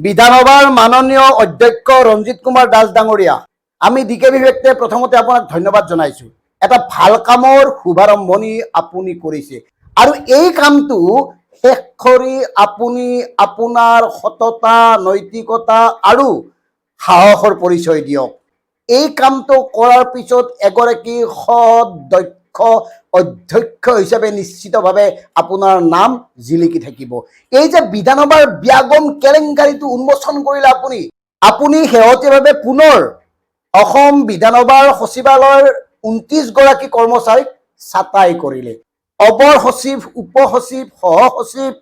বিধানসভাৰ মাননীয় অধ্যক্ষ ৰঞ্জিত কুমাৰ দাস ডাঙৰীয়া, আমি ডিকে বিভেক্টে প্ৰথমতে আপোনাক ধন্যবাদ জনাইছোঁ। এটা ভাল কামৰ শুভাৰম্ভণি আপুনি কৰিছে আৰু এই কামটো শেষ কৰি আপুনি আপোনাৰ সততা, নৈতিকতা আৰু সাহসৰ পৰিচয় দিয়ক। এই কামটো কৰাৰ পিছত এগৰাকী সৎ, দক্ষ অধ্যক্ষ হিচাপে নিশ্চিতভাৱে আপোনাৰ নাম জিলিকি থাকিব। এই যে বিধানসভাৰ ব্যাগম কেলেংকাৰীটো উন্মোচন কৰিলে আপুনি শেহতীয়াভাৱে পুনৰ অসম বিধানসভাৰ সচিবালয়ৰ ২৯ গৰাকী কৰ্মচাৰীক ছাঁটাই কৰিলে। অপৰ সচিব, উপ সচিব, সহ সচিব,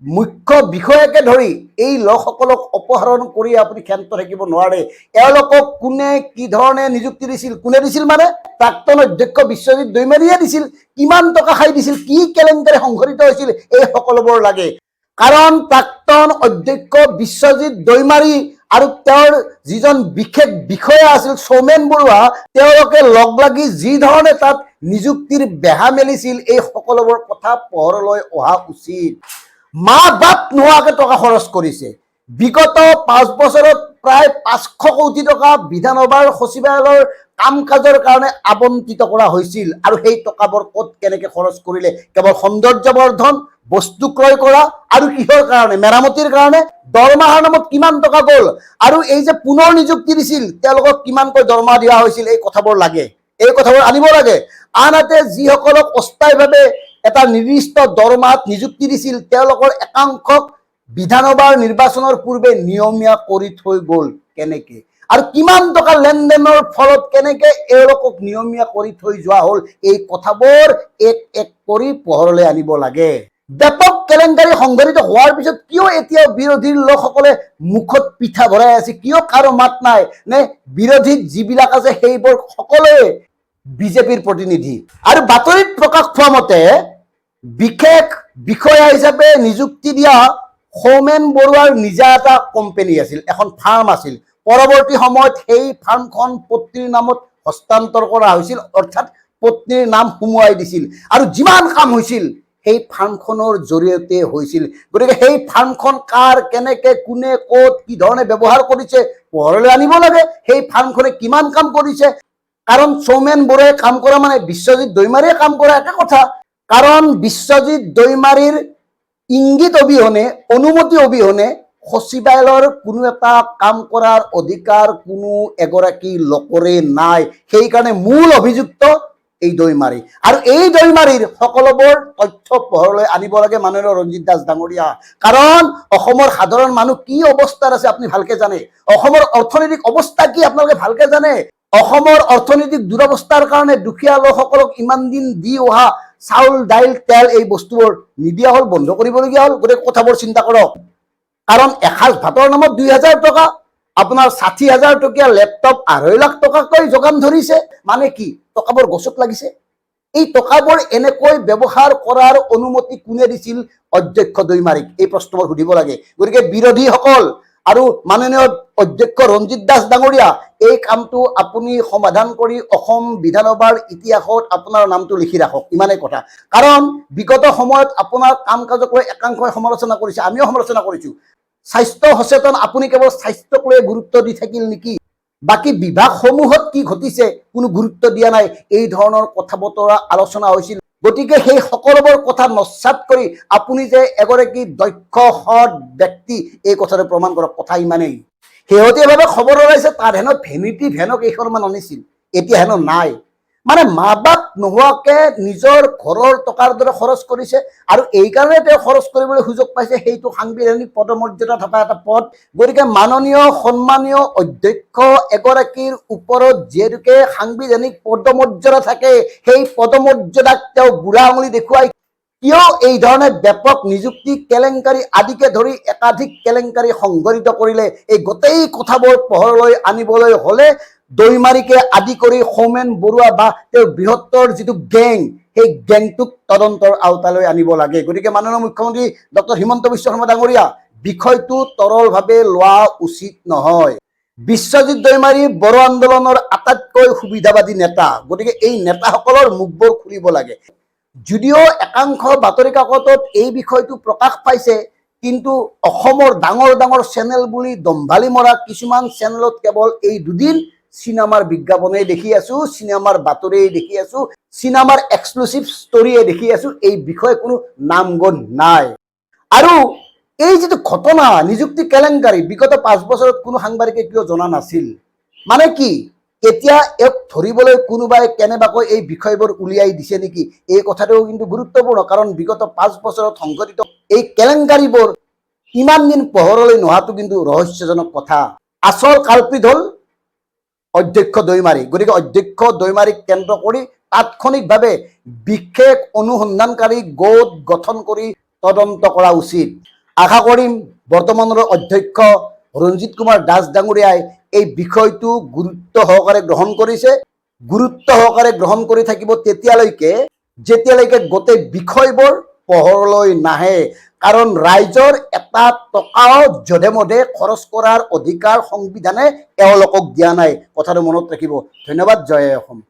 মুখ্য বিষয়াকে ধৰি এই লোকসকলক অপহৰণ কৰি আপুনি ক্ষান্ত থাকিব নোৱাৰে। এওঁলোকক কোনে কি ধৰণে নিযুক্তি দিছিল? কোনে দিছিল মানে প্ৰাক্তন অধ্যক্ষ বিশ্বজিৎ দৈমাৰীয়ে দিছিল। কিমান টকা খাই দিছিল, কি কেলেংকাৰী সংঘটিত হৈছিল, এই সকলোবোৰ লাগে। কাৰণ প্ৰাক্তন অধ্যক্ষ বিশ্বজিৎ দৈমাৰী আৰু তেওঁৰ যিজন বিশেষ বিষয়া আছিল সৌমেন বৰুৱা, তেওঁলোকে লগ লাগি যি ধৰণে তাত নিযুক্তিৰ বেহা মেলিছিল, এই সকলোবোৰ কথা পোহৰলৈ অহা উচিত। মা বাপ নোহোৱাকৈ টকা খৰচ কৰিছে। বিগত ৫ বছৰত প্ৰায় ৫০০ কোটি টকা বিধানসভাৰ সচিবালয়ৰ কাম কাজৰ কাৰণে আবণ্টিত কৰা হৈছিল আৰু সেই টকাবোৰ ক'ত কেনেকৈ খৰচ কৰিলে? কেৱল সৌন্দৰ্যবৰ্ধন, বস্তু ক্ৰয় কৰা আৰু কিহৰ কাৰণে? মেৰামতিৰ কাৰণে। দৰমহাৰ নামত কিমান টকা গ'ল আৰু এই যে পুনৰ নিযুক্তি দিছিল, তেওঁলোকক কিমানকৈ দৰমহা দিয়া হৈছিল, এই কথাবোৰ লাগে, এই কথাবোৰ আনিব লাগে। আনহাতে যিসকলক অস্থায়ীভাৱে এটা নিৰ্দিষ্ট দৰমহাত নিযুক্তি দিছিল, তেওঁলোকৰ একাংশক বিধানসভাৰ নিৰ্বাচনৰ পূৰ্বে নিয়মীয়া কৰি থৈ গ'ল কেনেকে? আৰু কিমান টকা লেনদেনৰ ফলত কেনেকে এওঁলোকক নিয়মীয়া কৰি থৈ যোৱা হ'ল, এই কথাবোৰ এক এক কৰি পোহৰলৈ আনিব লাগে। ব্যাপক কেলেংকাৰী সংঘটিত হোৱাৰ পিছত কিয় এতিয়াও বিৰোধীৰ লোকসকলে মুখত পিঠা ভৰাই আছে? কিয় কাৰো মাত নাই? নে বিৰোধীত যিবিলাক আছে সেইবোৰ সকলোৱে বিজেপিৰ প্ৰতিনিধি? আৰু বাতৰিত প্ৰকাশ পোৱা মতে বিশেষ বিষয়া হিচাপে নিযুক্তি দিয়া সৌমেন বৰুৱাৰ নিজা এটা কোম্পানী আছিল, এখন ফাৰ্ম আছিল। পৰৱৰ্তী সময়ত সেই ফাৰ্মখন পত্নীৰ নামত হস্তান্তৰ কৰা হৈছিল, অৰ্থাৎ পত্নীৰ নাম সুমুৱাই দিছিল আৰু যিমান কাম হৈছিল সেই ফাৰ্মখনৰ জৰিয়তে হৈছিল। গতিকে সেই ফাৰ্মখন কাৰ, কেনেকে, কোনে, ক'ত, কি ধৰণে ব্যৱহাৰ কৰিছে পোহৰলৈ আনিব লাগে। সেই ফাৰ্মখনে কিমান কাম কৰিছে? কাৰণ সৌমেন বৰুৱাই কাম কৰা মানে বিশ্বজিৎ দৈমাৰীয়ে কাম কৰা একে কথা। কাৰণ বিশ্বজিৎ দৈমাৰীৰ ইংগিত অবিহনে, অনুমতি অবিহনে সচিবালয়ৰ কোনো এটা কাম কৰাৰ অধিকাৰ কোনো এগৰাকী লোকৰে নাই। সেইকাৰণে মূল অভিযুক্ত এই দৈমাৰী আৰু এই দৈমাৰীৰ সকলোবোৰ তথ্য পোহৰলৈ আনিব লাগে মাননীয় ৰঞ্জিত দাস ডাঙৰীয়া। কাৰণ অসমৰ সাধাৰণ মানুহ কি অৱস্থাত আছে আপুনি ভালকে জানে। অসমৰ অৰ্থনৈতিক অৱস্থা কি আপোনালোকে ভালকে জানে। অসমৰ অৰ্থনৈতিক দুৰৱস্থাৰ কাৰণে দুখীয়া লোকসকলক ইমান দিন দি অহা চাউল, দাইল, তেল এই বস্তুবোৰ নিদিয়া হ'ল, বন্ধ কৰিবলগীয়া হ'ল। গোটেই কথাবোৰ চিন্তা কৰক। কাৰণ এসাঁজ ভাতৰ নামত ২,০০০ টকা, আপোনাৰ ৬০,০০০ টকীয়া লেপটপ ২.৫ লাখ টকাকৈ যোগান ধৰিছে। মানে কি টকাবোৰ গছত লাগিছে? এই টকাবোৰ এনেকৈ ব্যৱহাৰ কৰাৰ অনুমতি কোনে দিছিল অধ্যক্ষ দৈমাৰীক? এই প্ৰশ্নবোৰ সুধিব লাগে। গতিকে বিৰোধীসকল আৰু মাননীয় অধ্যক্ষ ৰঞ্জিত দাস ডাঙৰীয়া, এই কামটো আপুনি সমাধান কৰি অসম বিধানসভাৰ ইতিহাসত আপোনাৰ নামটো লিখি ৰাখক, ইমানেই কথা। কাৰণ বিগত সময়ত আপোনাৰ কাম কাজক লৈ একাংশই সমালোচনা কৰিছে, আমিও সমালোচনা কৰিছোঁ। স্বাস্থ্য সচেতন আপুনি কেৱল স্বাস্থ্যক লৈ গুৰুত্ব দি থাকিল নেকি? বাকী বিভাগসমূহত কি ঘটিছে কোনো গুৰুত্ব দিয়া নাই। এই ধৰণৰ কথা বতৰা আলোচনা হৈছিল। গতিকে সেই সকলোবোৰ কথা নস্যাৎ কৰি আপুনি যে এগৰাকী দক্ষ সৎ ব্যক্তি, এই কথাটো প্ৰমাণ কৰক। কথা ইমানেই। শেহতীয়াভাৱে খবৰ ওলাইছে তাত হেনো ভেনিটি ভেনক কেইখনমান আনিছিল, এতিয়া হেনো নাই। মানে মা বাপ নোহোৱাকে নিজৰ ঘৰৰ টকাৰ দৰে খৰচ কৰিছে আৰু এইকাৰণে তেওঁ খৰচ কৰিবলৈ সুযোগ পাইছে। সেইটো সাংবিধানিক পদমৰ্যাদা থকা এটা পদ। গতিকে মাননীয় সন্মানীয় অধ্যক্ষ এগৰাকীৰ ওপৰত যিহেতুকে সাংবিধানিক পদমৰ্যাদা থাকে, সেই পদমৰ্যাদাক তেওঁ বুঢ়া আঙুলি দেখুৱাই কিয় এই ধৰণে ব্যাপক নিযুক্তি কেলেংকাৰী আদিকে ধৰি একাধিক কেলেংকাৰী সংঘটিত কৰিলে, এই গোটেই কথাবোৰ পোহৰলৈ আনিবলৈ হ'লে দৈমাৰীকে আদি কৰি সৌমেন বৰুৱা বা তেওঁৰ বৃহত্তৰ যিটো গেং, সেই গেংটোক তদন্তৰ আওতালৈ আনিব লাগে। গতিকে মাননীয় মুখ্যমন্ত্ৰী ডক্টৰ হিমন্ত বিশ্ব শৰ্মা ডাঙৰীয়া, বিষয়টো তৰলভাৱে লোৱা উচিত নহয়। বিশ্বজিৎ দৈমাৰী বড়ো আন্দোলনৰ আটাইতকৈ সুবিধাবাদী নেতা। গতিকে এই নেতাসকলৰ মুখবোৰ খুলিব লাগে। যদিও একাংশ বাতৰি কাকতত এই বিষয়টো প্ৰকাশ পাইছে, কিন্তু অসমৰ ডাঙৰ ডাঙৰ চেনেল বুলি দম্ভালি মৰা কিছুমান চেনেলত কেৱল এই দুদিন চিনেমাৰ বিজ্ঞাপনেই দেখি আছো, চিনেমাৰ বাতৰিয়েই দেখি আছো, চিনেমাৰ এক্সক্লুচিভ ষ্টৰিয়ে দেখি আছো, এই বিষয়ে কোনো নামগন্ধ নাই। আৰু এই যিটো ঘটনা নিযুক্তি কেলেংকাৰী বিগত 5 বছৰত কোনো সাংবাদিকে কিয় জনা নাছিল? মানে কি এতিয়া এক ধৰিবলৈ কোনোবাই কেনেবাকৈ এই বিষয়বোৰ উলিয়াই দিছে নেকি? এই কথাটোও কিন্তু গুৰুত্বপূৰ্ণ, কাৰণ বিগত 5 বছৰত সংঘটিত এই কেলেংকাৰীবোৰ ইমান দিন পোহৰলৈ নহাটো কিন্তু ৰহস্যজনক কথা। আচল কালপিত হ'ল অধ্যক্ষ দৈমাৰী। গতিকে অধ্যক্ষ দৈমাৰীক কেন্দ্ৰ কৰি তাৎক্ষণিকভাৱে বিশেষ অনুসন্ধানকাৰী গোট গঠন কৰি তদন্ত কৰা উচিত। আশা কৰিম বৰ্তমানৰ অধ্যক্ষ ৰঞ্জিত কুমাৰ দাস ডাঙৰীয়াই এই বিষয়টো গুৰুত্ব সহকাৰে গ্ৰহণ কৰিছে, গুৰুত্ব সহকাৰে গ্ৰহণ কৰি থাকিব যেতিয়ালৈকে গোটেই বিষয়বোৰ পোহৰলৈ নাহে। কাৰণ ৰাইজৰ এটা টকাও যধে মধে খৰচ কৰাৰ অধিকাৰ সংবিধানে এওঁলোকক দিয়া নাই। কথাটো মনত ৰাখিব। ধন্যবাদ। জয় অসম।